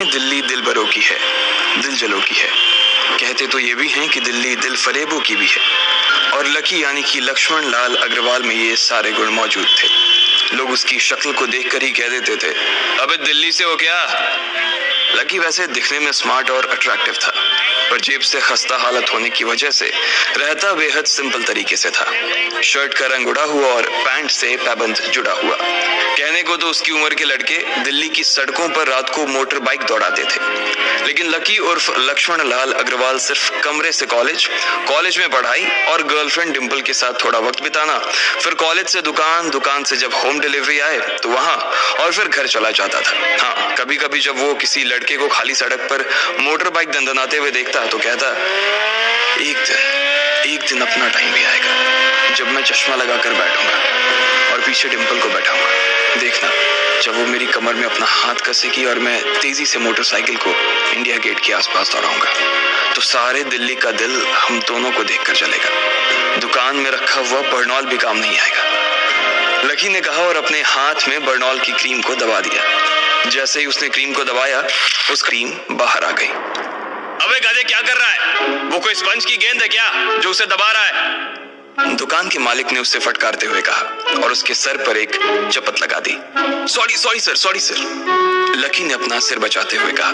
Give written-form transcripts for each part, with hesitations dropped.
दिल्ली दिल बरों की है, दिल जलों की है। कहते तो ये भी हैं कि दिल्ली दिल फरेबों की भी है। और लकी यानी कि लक्ष्मण लाल अग्रवाल में ये सारे गुण मौजूद थे। लोग उसकी शक्ल को देखकर ही कह देते थे, अबे दिल्ली से हो क्या? लकी वैसे दिखने में स्मार्ट और अट्रैक्टिव था, पर जेब से खस्ता हालत होने की वजह से रहता बेहद सिंपल तरीके से था। शर्ट का रंग उड़ा हुआ और पैंट से पैबंद जुड़ा हुआ। कहने को तो उसकी उम्र के लड़के दिल्ली की सड़कों पर रात को मोटर बाइक दौड़ाते थे, लेकिन लकी उर्फ लक्ष्मण लाल अग्रवाल सिर्फ कमरे से कॉलेज में पढ़ाई और गर्लफ्रेंड डिंपल के साथ थोड़ा वक्त बिताना, फिर कॉलेज से दुकान, दुकान से जब होम डिलीवरी आए तो वहां, और फिर घर चला जाता था। हाँ, कभी कभी जब वो किसी लड़के को खाली सड़क पर मोटर बाइक दंदनाते हुए देखता तो कहता, एक दिन अपना टाइम भी आएगा जब मैं चश्मा लगाकर बैठूंगा और पीछे डिंपल को बैठाऊंगा। देखना, जब वो मेरी कमर में अपना हाथ कसेगी और मैं तेजी से मोटरसाइकिल को इंडिया गेट के आसपास दौड़ाऊंगा, तो सारे दिल्ली का दिल हम दोनों को देखकर चलेगा। दुकान में रखा हुआ बर्नॉल भी काम नहीं आएगा। लकी ने कहा और अपने हाथ में बर्नॉल की क्रीम को दबा दिया। जैसे ही उसने क्रीम को दबाया, उस क्रीम बाहर आ गई। अबे गधे, क्या कर रहा है? वो कोई स्पंज की गेंद है क्या जो उसे दबा रहा है? दुकान के मालिक ने उससे फटकारते हुए कहा और उसके सर पर एक चपत लगा दी। Sorry sir. लकी ने अपना सिर बचाते हुए कहा।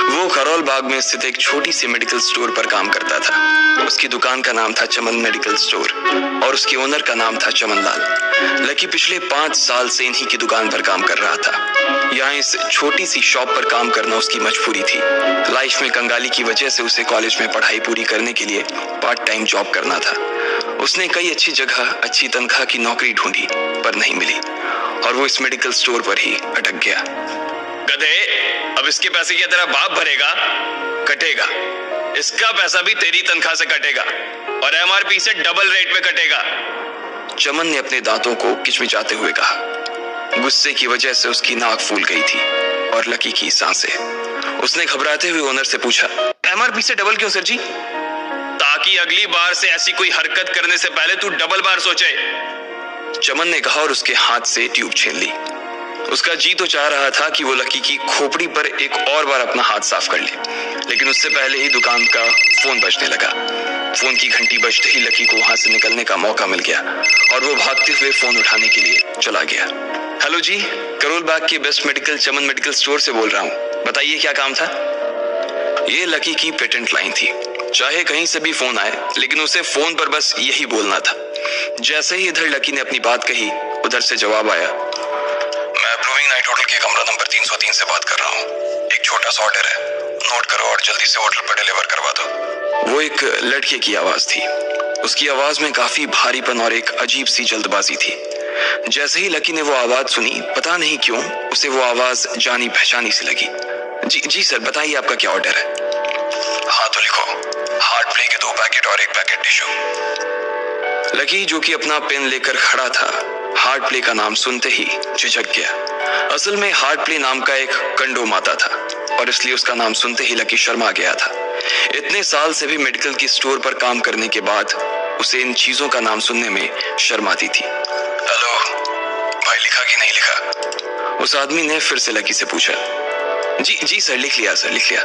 वो खरोल बाग में स्थित एक छोटी सी मेडिकल स्टोर पर काम करता था। उसकी दुकान का नाम था चमन मेडिकल स्टोर और उसके ओनर का नाम था चमन लाल। लकी पिछले 5 साल से इन्हीं की दुकान पर काम कर रहा था। यहाँ इस छोटी सी शॉप पर काम करना उसकी मजबूरी थी। लाइफ में कंगाली की वजह से उसे कॉलेज में पढ़ाई पूरी करने के लिए पार्ट टाइम जॉब करना था। उसने कई अच्छी जगह अच्छी तनख्वाह की नौकरी ढूंढी, पर नहीं मिली और वो इस मेडिकल स्टोर पर ही अटक गया। गधे, अब इसके पैसे क्या तेरा बाप भरेगा? कटेगा। इसका पैसा भी तेरी तनख्वाह से कटेगा और एमआरपी से डबल रेट में कटेगा। चमन ने अपने दांतों को किचमिचाते हुए कहा। गुस्से की वजह से उसकी नाक फूल गई थी और लकी की सांसें। उसने घबराते हुए ओनर से पूछा, एमआरपी से डबल क्यों सर जी? ताकि अगली बार से ऐसी कोई हरकत करने से पहले तू डबल बार सोचे, चमन ने कहा और उसके हाथ से ट्यूब छीन ली। उसका जी तो चाह रहा था कि वो लकी की खोपड़ी पर एक और बार अपना हाथ साफ कर ले, लेकिन उससे पहले ही दुकान का फोन बजने लगा। फोन की घंटी बजते ही लकी को वहां से निकलने का मौका मिल गया और वो भागते हुए फोन उठाने के लिए चला गया। हेलो जी, करोल बाग के बेस्ट मेडिकल चमन मेडिकल स्टोर से बोल रहा हूँ, बताइए क्या काम था? ये लकी की पेटेंट लाइन थी। चाहे कहीं से भी फोन आए, लेकिन उसे फोन पर बस यही बोलना था। जैसे ही इधर लकी ने अपनी बात कही, उधर से जवाब आया, मैं अप्रूविंग नाइट होटल के कमरा नंबर 303 से बात कर रहा हूँ। एक छोटा सा ऑर्डर है, नोट करो और जल्दी से होटल पर डिलीवर करवा दो। वो एक लड़के की आवाज थी। उसकी आवाज में काफी भारीपन और एक अजीब सी जल्दबाजी थी। जैसे ही लकी ने वो आवाज सुनी, पता नहीं क्यों उसे वो आवाज जानी पहचानी सी लगी। जी सर, बताइए आपका क्या ऑर्डर है? हाँ तो लिखो, हार्ट प्ले के 2 पैकेट और 1 पैकेट टिश्यू। लकी, जो कि अपना पेन लेकर खड़ा था, हार्ट प्ले का नाम सुनते ही झिझक गया। असल में हार्ट प्ले नाम का एक कंडोम आता था और इसलिए उसका नाम सुनते ही लकी शर्मा गया था। इतने साल से भी मेडिकल की स्टोर पर काम करने के बाद उसे इन चीजों का नाम सुनने में शर्म आती थी। हेलो भाई, लिखा कि नहीं लिखा? उस आदमी ने फिर से लकी से पूछा। जी सर, लिख लिया सर, लिख लिया।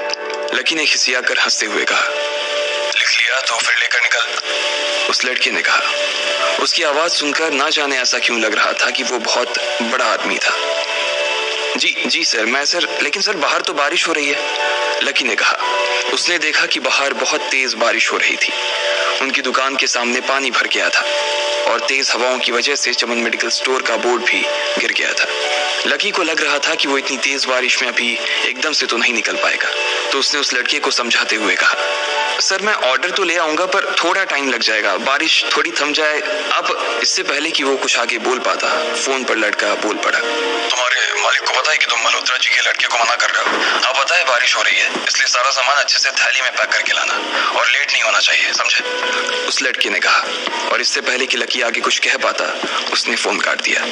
लकी ने खिसिया कर हंसते हुए कहा। लिख लिया तो फिर लेकर निकल, उस लड़के ने कहा। उसकी आवाज सुनकर ना जाने ऐसा क्यों लग रहा था कि वो बहुत बड़ा आदमी था। जी सर, मैं सर, लेकिन सर बाहर तो बारिश हो रही है, लकी ने कहा। उसने देखा कि बाहर बहुत तेज बारिश हो रही थी। उनकी दुकान के सामने पानी भर गया था और तेज हवाओं की वजह से चमन मेडिकल स्टोर का बोर्ड भी गिर गया था। लकी को लग रहा था कि वो इतनी तेज बारिश में अभी एकदम से तो नहीं निकल पाएगा, तो उसने उस लड़के को समझाते हुए कहा, सर मैं ऑर्डर तो ले आऊंगा, पर थोड़ा टाइम लग जाएगा, बारिश थोड़ी थम जाए। अब इससे पहले कि वो कुछ आगे बोल पाता, फोन पर लड़का बोल पड़ा। तुम्हारे मालिक को पता है कि तुम मल्होत्रा जी के लड़के को मना कर रहे हो? हाँ पता है, बारिश बारिश हो रही है, इसलिए सारा सामान अच्छे से थैली में पैक करके लाना और लेट नहीं होना चाहिए, समझे? उस लड़के ने कहा और इससे पहले कि लकी आगे कुछ कह पाता उसने फोन काट दिया।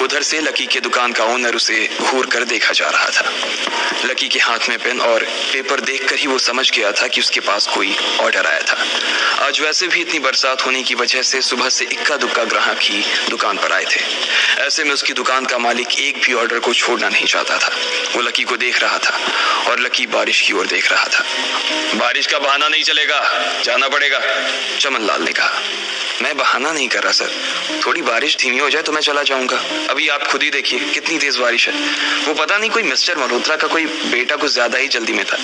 उधर से लकी के दुकान का ओनर उसे घूर कर देखा जा रहा था। लकी के हाथ में पेन और पेपर देखकर ही वो समझ गया था कि उसके पास कोई ऑर्डर आया था। आज वैसे भी इतनी बरसात होने की वजह से सुबह से इक्का दुक्का ग्राहक ही दुकान पर आए थे। ऐसे में उसकी दुकान का मालिक एक भी ऑर्डर को छोड़ना नहीं चाहता था। वो लकी को देख रहा था और लकी बारिश की ओर देख रहा था। बारिश का बहाना नहीं चलेगा, जाना पड़ेगा, चमन लाल ने कहा। मैं बहाना नहीं कर रहा सर, थोड़ी बारिश धीमी हो जाए तो मैं चला जाऊंगा। अभी आप खुद ही देखिए कितनी तेज बारिश है। वो पता नहीं कोई मिस्टर मल्होत्रा का कोई बेटा कुछ ज्यादा ही जल्दी में था।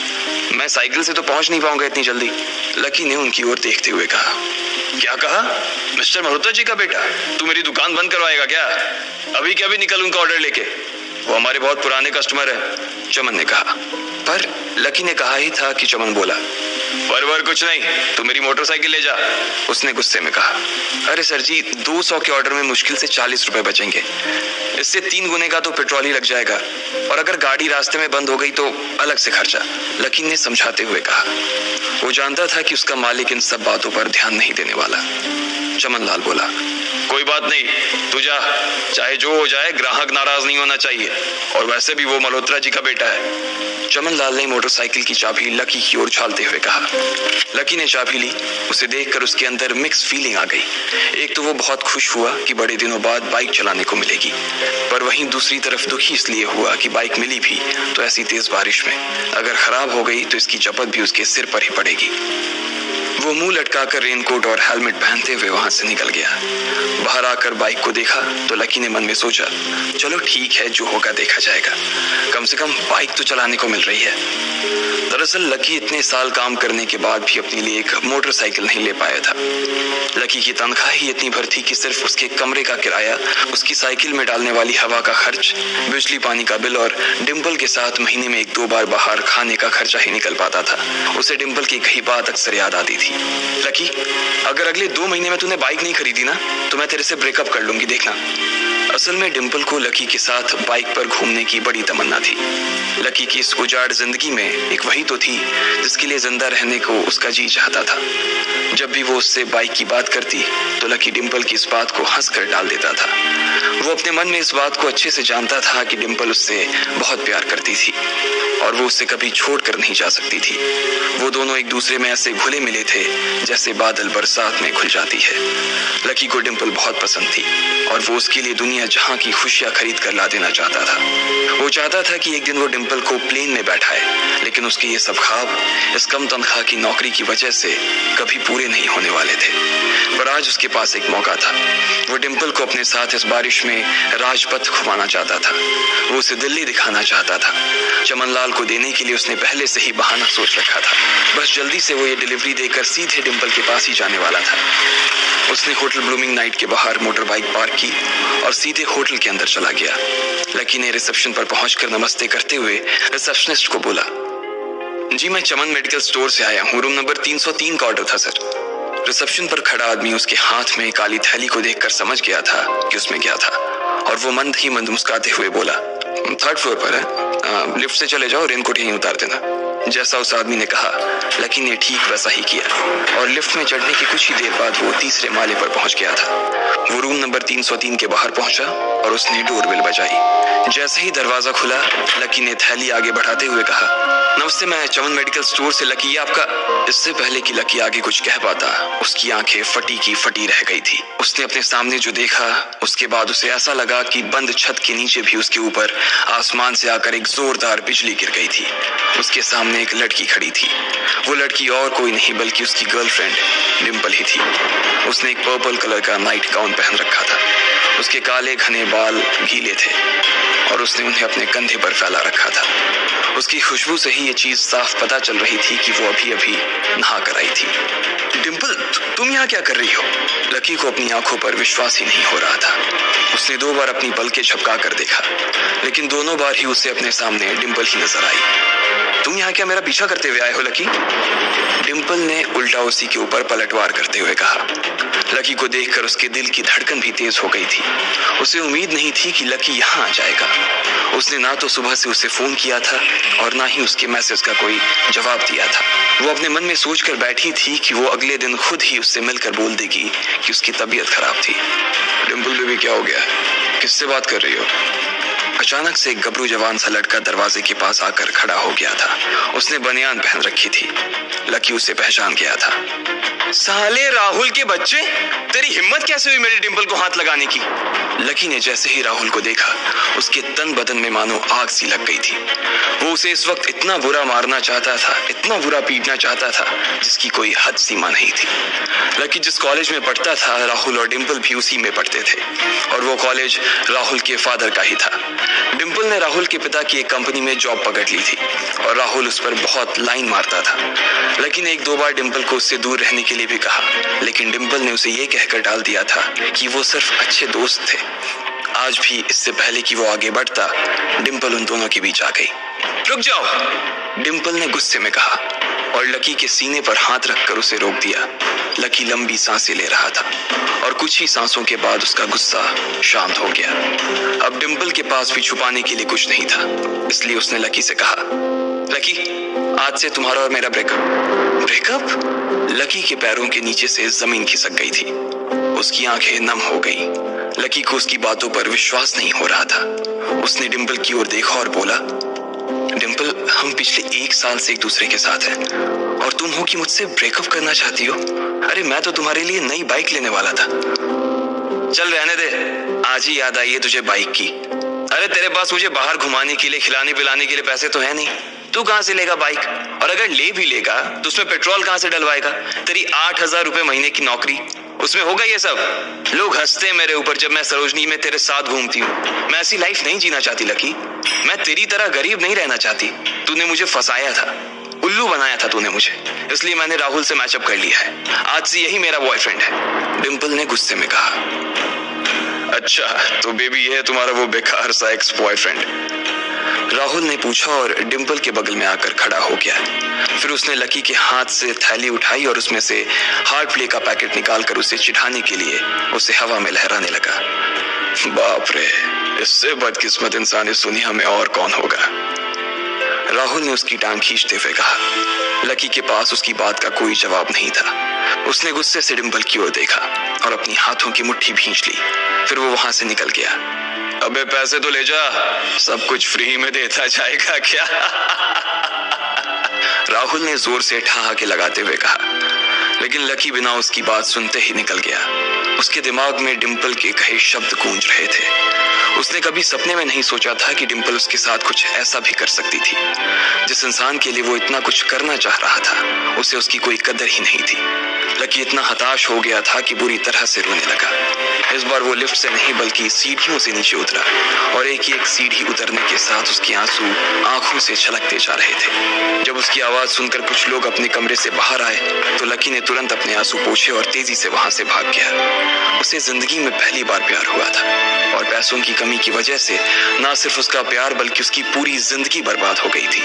मैं साइकिल से तो पहुंच नहीं पाऊंगा इतनी जल्दी। लकी ने उनकी ओर देखते हुए कहा। क्या कहा? मिस्टर मल्होत्रा जी का बेटा? तू मेरी दुकान बंद करवाएगा क्या? अभी क्या भी निकल उनका ऑर्डर लेके, वो हमारे बहुत पुराने कस्टमर है, चमन ने कहा। पर लकी ने कहा ही था कि चमन बोला। वर कुछ नहीं, तू मेरी मोटरसाइकिल ले जा, उसने गुस्से में कहा। अरे सर जी, 200 के ऑर्डर में मुश्किल से 40 रुपए बचेंगे, इससे 3 गुने का तो पेट्रोल ही लग जाएगा, और अगर गाड़ी रास्ते में बंद हो गई तो अलग से खर्चा, लकी ने समझाते हुए कहा। वो जानता था कि उसका मालिक इन सब बातों पर ध्यान नहीं देने वाला। चमन लाल बोला। कोई बात नहीं, तू जा, चाहे जो हो जाए ग्राहक नाराज नहीं होना चाहिए, और वैसे भी वो मल्होत्रा जी का बेटा है। चमन लाल ने मोटरसाइकिल की चाबी लकी की ओर उछालते हुए कहा। लकी ने चाबी ली। उसे देखकर उसके अंदर मिक्स फीलिंग आ गई। एक तो वो बहुत खुश हुआ कि बड़े दिनों बाद बाइक चलाने को मिलेगी, पर वहीं दूसरी तरफ दुखी इसलिए हुआ कि बाइक मिली भी तो ऐसी तेज बारिश में अगर खराब हो गई तो इसकी चपत भी उसके सिर पर ही पड़ेगी। वो मुंह लटकाकर रेनकोट और हेलमेट पहनते हुए वहां से निकल गया। बाहर आकर बाइक को देखा तो लकी ने मन में सोचा, चलो ठीक है, जो होगा देखा जाएगा, कम से कम बाइक तो चलाने को मिल रही है। दरअसल लकी इतने साल काम करने के बाद भी अपने लिए एक मोटरसाइकिल नहीं ले पाया था। लकी की तनख्वाह ही इतनी भर थी कि सिर्फ उसके कमरे का किराया, उसकी साइकिल में डालने वाली हवा का खर्च, बिजली पानी का बिल और डिम्पल के साथ महीने में 1-2 बार बाहर खाने का खर्चा ही निकल पाता था। उसे डिम्पल की कही बात अक्सर याद आती थी। लकी, अगर अगले 2 महीने में तूने बाइक नहीं खरीदी ना तो मैं तेरे से ब्रेकअप कर लूंगी, देखना। असल में डिम्पल को लकी के साथ बाइक पर घूमने की बड़ी तमन्ना थी। लकी की इस उजाड़ जिंदगी में एक वही तो थी जिसके लिए जिंदा रहने को उसका जी चाहता था। जब भी वो उससे बाइक की बात करती तो लकी डिम्पल की इस बात को हंसकर टाल देता था। वो अपने मन में इस बात को अच्छे से जानता था कि डिम्पल उससे बहुत प्यार करती थी और वो उससे कभी छोड़कर नहीं जा सकती थी। वो दोनों एक दूसरे में ऐसे घुले मिले थे जैसे बादल बरसात में घुल जाती है। लकी को डिम्पल बहुत पसंद थी और वो उसके लिए दुनिया जहां की खुशियां खरीद कर ला देना चाहता था। वो चाहता था कि एक दिन वो डिम्पल को प्लेन में बैठाए, लेकिन उसके ये सब ख्वाब इस कम तनख्वाह की नौकरी की वजह से कभी पूरे नहीं होने वाले थे। पर आज उसके पास एक मौका था। वो डिम्पल को अपने साथ इस बारिश में राजपथ घुमाना चाहता था। वो उसे दिल्ली दिखाना चाहता था। चमन लाल को देने के लिए उसने पहले से ही बहाना सोच रखा था। बस जल्दी से वो ये डिलीवरी देकर सीधे डिम्पल के पास ही जाने वाला था। उसने होटल ब्लूमिंग नाइट के बाहर मोटर बाइक पार्क की और सीधे होटल के अंदर चला गया। लकी ने रिसेप्शन पर पहुंचकर नमस्ते करते हुए रिसेप्शनिस्ट को बोला, जी मैं चमन मेडिकल स्टोर से आया हूँ, रूम नंबर 303 का ऑर्डर था सर। रिसेप्शन पर खड़ा आदमी उसके हाथ में काली थैली को देखकर समझ गया था कि उसमें क्या था और वो मंद ही मंद मुस्कुराते हुए बोला, 3rd फ्लोर पर है, लिफ्ट से चले जाओ, रेनकोट यहीं उतार देना। जैसा उस आदमी ने कहा लकी ने ठीक वैसा ही किया और लिफ्ट में चढ़ने की कुछ ही देर बाद वो 3रे माले पर पहुंच गया था। वो रूम नंबर 303 के बाहर पहुंचा और उसने डोरबेल बजाई। जैसे ही दरवाजा खुला लकी ने थैली आगे बढ़ाते हुए कहा, नमस्ते, मैं चमन मेडिकल स्टोर से लकी, आपका। इससे पहले कि लकी आगे कुछ कह पाता उसकी आंखें फटी की फटी रह गई थी। उसने अपने सामने जो देखा उसके बाद उसे ऐसा लगा कि बंद छत के नीचे भी उसके ऊपर आसमान से आकर एक जोरदार बिजली गिर गई थी। उसके सामने एक लड़की खड़ी थी। वो लड़की और कोई नहीं बल्कि उसकी गर्लफ्रेंड डिम्पल ही थी। उसने एक पर्पल कलर का नाइट गाउन पहन रखा था। उसके काले घने बाल गीले थे और उसने उन्हें अपने कंधे पर फैला रखा था। उसकी खुशबू से ही ये चीज साफ पता चल रही थी कि वो अभी अभी नहा कर आई थी। डिम्पल, तुम यहाँ क्या कर रही हो? लकी को अपनी आंखों पर विश्वास ही नहीं हो रहा था। उसने 2 बार अपनी पलकें झपका कर देखा, लेकिन दोनों बार ही उसे अपने सामने डिम्पल ही नजर आई। तुम यहाँ क्या मेरा पीछा करते हुए आए हो लकी? डिम्पल ने उल्टा उसी के ऊपर पलटवार करते हुए कहा। लकी को देखकर उसके दिल की धड़कन भी तेज हो गई थी। उसे उम्मीद नहीं थी कि लकी यहाँ आ जाएगा। उसने ना तो सुबह से उसे फोन किया था और ना ही उसके मैसेज का कोई जवाब दिया था। वो अपने मन में सोचकर बैठी थी कि वो अगले दिन खुद ही उससे मिलकर बोल देगी कि उसकी तबीयत खराब थी। डिम्पल बेबी क्या हो गया, किससे बात कर रही हो? अचानक से एक गबरू जवान सा लड़का दरवाजे के पास आकर खड़ा हो गया था। उसने बनियान पहन रखी थी। लकी उसे पहचान गया था। साले राहुल के बच्चे, तेरी हिम्मत कैसे हुई मेरी डिम्पल को हाथ लगाने की? लकी ने जैसे ही राहुल को देखा, उसके तन बदन में मानो आग सी लग गई थी। वो उसे इस वक्त इतना बुरा मारना चाहता था, इतना बुरा पीटना चाहता था, जिसकी कोई हद सीमा नहीं थी। लकी जिस कॉलेज में पढ़ता था, राहुल और डिम्पल भी उसी में पढ़ते थे, और वो कॉलेज राहुल के फादर का ही था। डिम्पल ने राहुल के पिता की एक कंपनी में जॉब पकड़ ली थी और राहुल उस पर बहुत लाइन मारता था। लकी ने एक दो बार डिम्पल को उससे दूर रहने के लिए भी कहा, लेकिन डिम्पल ने उसे ये कहकर डाल दिया था कि वो सिर्फ अच्छे दोस्त थे। आज भी इससे पहले कि वो आगे बढ़ता, डिम्पल उन दोनों के बीच आ गई। रुक जाओ, डिम्पल ने गुस्से में कहा और लकी के सीने पर हाथ रखकर उसे रोक दिया। लकी लंबी सांसें ले रहा था और कुछ ही सांसों के बाद उसका गुस्सा शांत हो गया। अब डिम्पल के पास भी छुपाने के लिए कुछ नहीं था, इसलिए उसने लकी से कहा, लकी आज से तुम्हारा और मेरा ब्रेकअप? लकी के पैरों के नीचे से जमीन खिसक गई थी। उसकी आंखें नम हो गई। लकी को उसकी बातों पर विश्वास नहीं हो रहा था। उसने डिम्पल की ओर देखा और बोला, डिम्पल, हम पिछले 1 साल से एक दूसरे के साथ हैं और तुम हो कि मुझसे ब्रेकअप करना चाहती हो? अरे मैं तो तुम्हारे लिए नई बाइक लेने वाला था। चल रहने दे, आज ही याद आई है तुझे बाइक की। अरे तेरे पास मुझे बाहर घुमाने के लिए, खिलाने पिलाने के लिए पैसे तो है नहीं। तू कहां से लेगा बाइक? और अगर ले भी लेगा तो उसमें पेट्रोल कहां से डलवाएगा? तेरी 8,000 रुपए महीने की नौकरी, उसमें होगा ये सब? लोग हंसते हैं मेरे ऊपर जब मैं सरोजनी में तेरे साथ घूमती हूँ। मैं ऐसी लाइफ नहीं जीना चाहती लकी। मैं तेरी तरह गरीब नहीं रहना चाहती। तूने मुझे फंसाया था, उल्लू बनाया था तूने मुझे, इसलिए मैंने राहुल से मैचअप कर लिया है। आज से यही मेरा बॉयफ्रेंड है, डिम्पल ने गुस्से में कहा। अच्छा, तो बेबी ये है तुम्हारा वो बेकार सा एक्स बॉयफ्रेंड? राहुल ने पूछा और डिम्पल के बगल में आकर खड़ा हो गया। फिर उसने लकी के हाथ से थैली उठाई और उसमें से हार्ट प्ले का पैकेट निकालकर उसे चिढ़ाने के लिए उसे हवा में लहराने लगा। बाप रे, इससे बदकिस्मत इंसान इस दुनिया में और कौन होगा? राहुल ने उसकी टांग खींचते हुए कहा। लकी के पास उसकी बात का कोई जवाब नहीं था। उसने गुस्से से डिम्पल की ओर देखा और अपनी हाथों की मुट्ठी भींच ली। फिर वो वहां से निकल गया। अबे पैसे तो ले जा, सब कुछ फ्री में देता जाएगा क्या? राहुल ने जोर से ठहाके लगाते हुए कहा, लेकिन लकी बिना उसकी बात सुनते ही निकल गया। उसके दिमाग में डिम्पल के कहे शब्द गूंज रहे थे। उसने कभी सपने में नहीं सोचा था कि डिम्पल उसके साथ कुछ ऐसा भी कर सकती थी। जिस इंसान के लिए वो इतना कुछ करना चाह रहा था, उसे उसकी कोई कदर ही नहीं थी। लकी इतना हताश हो गया था कि बुरी तरह से रोने लगा। इस बार वो लिफ्ट से नहीं बल्कि सीढ़ियों से नीचे उतरा और एक सीढ़ी उतरने के साथ उसके आंसू आंखों से छलकते जा रहे थे। जब उसकी आवाज सुनकर कुछ लोग अपने कमरे से बाहर आए तो लकी ने तुरंत अपने आंसू पोंछे और तेजी से वहां से भाग गया। उसे जिंदगी में पहली बार प्यार हुआ था और पैसों की कमी की वजह से ना सिर्फ उसका प्यार बल्कि उसकी पूरी जिंदगी बर्बाद हो गई थी।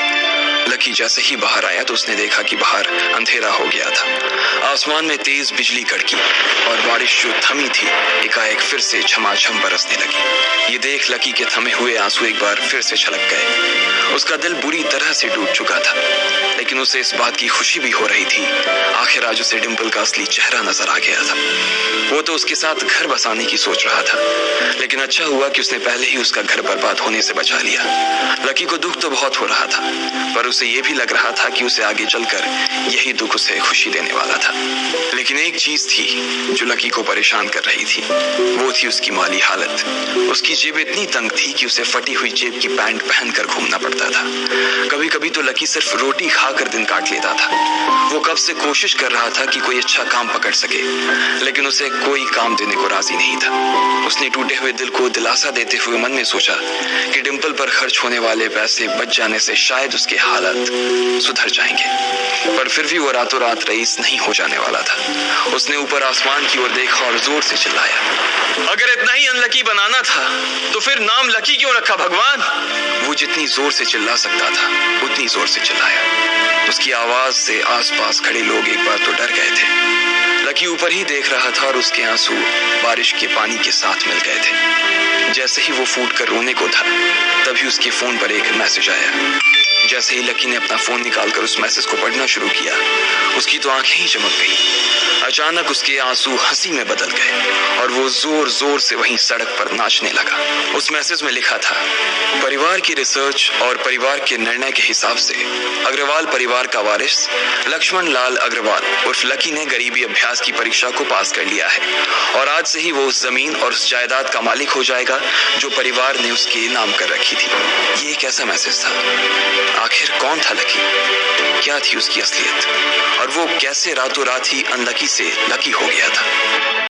लकी जैसे ही बाहर आया तो उसने देखा कि बाहर अंधेरा हो गया था। आसमान में तेज बिजली कड़की और बारिश जो थमी थी एकाएक फिर से झमाझम बरसने लगी। ये देख लकी के थमे हुए आंसू एक बार फिर से छलक गए। उसका दिल बुरी तरह से टूट चुका था, लेकिन उसे इस बात की खुशी भी हो रही थी। आखिर आज उसे डिम्पल का असली चेहरा नजर आ गया था। वो तो उसके साथ घर बसाने की सोच रहा था, लेकिन अच्छा हुआ कि उसने पहले ही उसका घर बर्बाद होने से बचा लिया। लकी को दुख तो बहुत हो रहा था, पर उसे ये भी लग रहा था कि उसे आगे चलकर यही दुख उसे खुशी देने वाला था। लेकिन एक चीज थी जो लकी को परेशान कर रही थी, वो थी उसकी माली हालत। उसकी जेब इतनी तंग थी कि उसे फटी हुई जेब की पैंट पहनकर घूमना पड़ता था। कभी कभी तो लकी सिर्फ रोटी खाकर दिन काट लेता था। वो कब से कोशिश कर रहा था कि कोई अच्छा काम पकड़ सके, लेकिन उसे कोई काम देने को राजी नहीं था। उसने टूटे हुए दिल को दिलासा देते हुए मन में सोचा कि डिम्पल पर खर्च होने वाले पैसे बच जाने से शायद उसके हालत सुधर जाएंगे, पर फिर भी वो रातों रात रईस नहीं हो जाने वाला था। उसने ऊपर आसमान की ओर देखा और जोर से चिल्लाया, अगर इतना ही अनलकी बनाना था तो फिर नाम लकी क्यों रखा भगवान? वो जितनी जोर से चिल्ला सकता था उतनी जोर से चिल्लाया। उसकी आवाज से आसपास खड़े लोग एक बार तो डर गए थे। लकी ऊपर ही देख रहा था और उसके आंसू बारिश के पानी के साथ मिल गए थे। जैसे ही वो फूट कर रोने को था, तभी उसके फोन पर एक मैसेज आया। जैसे ही लकी ने अपना फोन निकालकर उस मैसेज को पढ़ना शुरू किया, उसकी तो आंखें ही चमक गई। अचानक उसके आंसू हंसी में बदल गए और वो जोर जोर से वहीं सड़क पर नाचने लगा। उस मैसेज में लिखा था, परिवार की रिसर्च और परिवार के निर्णय के हिसाब से अग्रवाल परिवार का वारिस लक्ष्मण लाल अग्रवाल उर्फ लकी ने गरीबी अभ्यास की परीक्षा को पास कर लिया है और आज से ही वो उस जमीन और उस जायदाद का मालिक हो जाएगा जो परिवार ने उसके नाम कर रखी थी। ये एक ऐसा मैसेज था। आखिर कौन था लकी? क्या थी उसकी असलियत? और वो कैसे रातों रात ही अनलकी से लकी हो गया था?